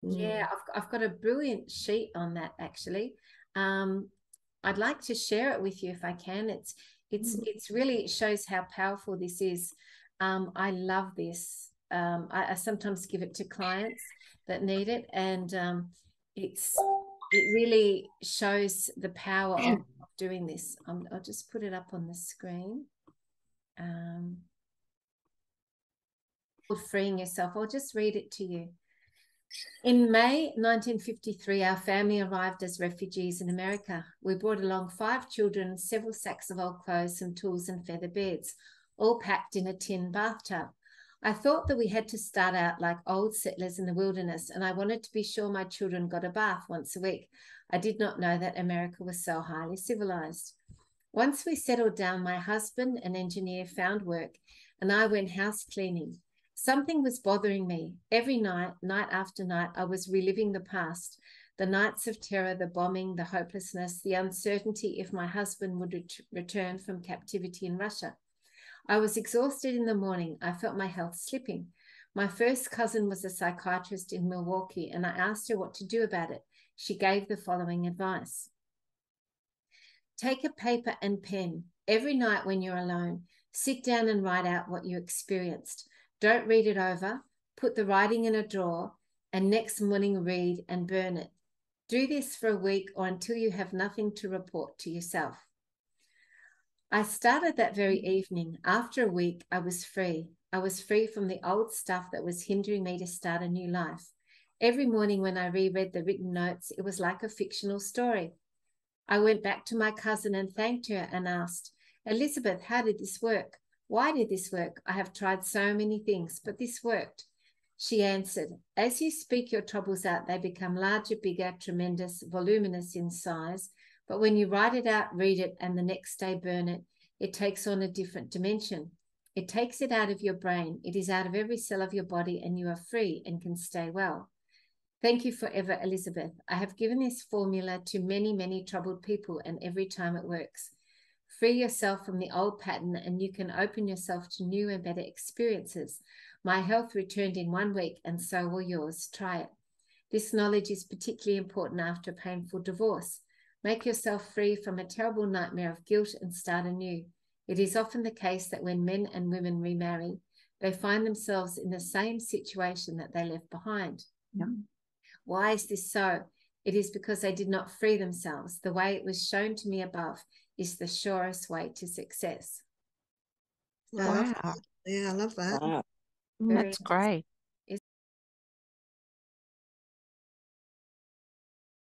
Yeah, I've got a brilliant sheet on that actually. I'd like to share it with you if I can. It's really, it shows how powerful this is. I love this. I sometimes give it to clients that need it, and it really shows the power of doing this. I'll just put it up on the screen. Freeing yourself. I'll just read it to you. In May 1953, our family arrived as refugees in America. We brought along 5 children, several sacks of old clothes, some tools, and feather beds, all packed in a tin bathtub. I thought that we had to start out like old settlers in the wilderness, and I wanted to be sure my children got a bath once a week. I did not know that America was so highly civilized. Once we settled down, my husband, an engineer, found work, and I went house cleaning. Something was bothering me. Every night, night after night, I was reliving the past, the nights of terror, the bombing, the hopelessness, the uncertainty if my husband would return from captivity in Russia. I was exhausted in the morning. I felt my health slipping. My first cousin was a psychiatrist in Milwaukee, and I asked her what to do about it. She gave the following advice. Take a paper and pen. Every night when you're alone, sit down and write out what you experienced. Don't read it over. Put the writing in a drawer, and next morning read and burn it. Do this for a week or until you have nothing to report to yourself. I started that very evening. After a week, I was free. I was free from the old stuff that was hindering me to start a new life. Every morning when I reread the written notes, it was like a fictional story. I went back to my cousin and thanked her and asked, Elizabeth, how did this work? Why did this work? I have tried so many things, but this worked. She answered, as you speak your troubles out, they become larger, bigger, tremendous, voluminous in size. But when you write it out, read it, and the next day burn it, it takes on a different dimension. It takes it out of your brain. It is out of every cell of your body, and you are free and can stay well. Thank you forever, Elizabeth. I have given this formula to many, many troubled people, and every time it works. Free yourself from the old pattern, and you can open yourself to new and better experiences. My health returned in 1 week, and so will yours. Try it. This knowledge is particularly important after a painful divorce. Make yourself free from a terrible nightmare of guilt and start anew. It is often the case that when men and women remarry, they find themselves in the same situation that they left behind. Yeah. Why is this so? It is because they did not free themselves. The way it was shown to me above is the surest way to success. Wow. Yeah, I love that. Wow. Very That's great.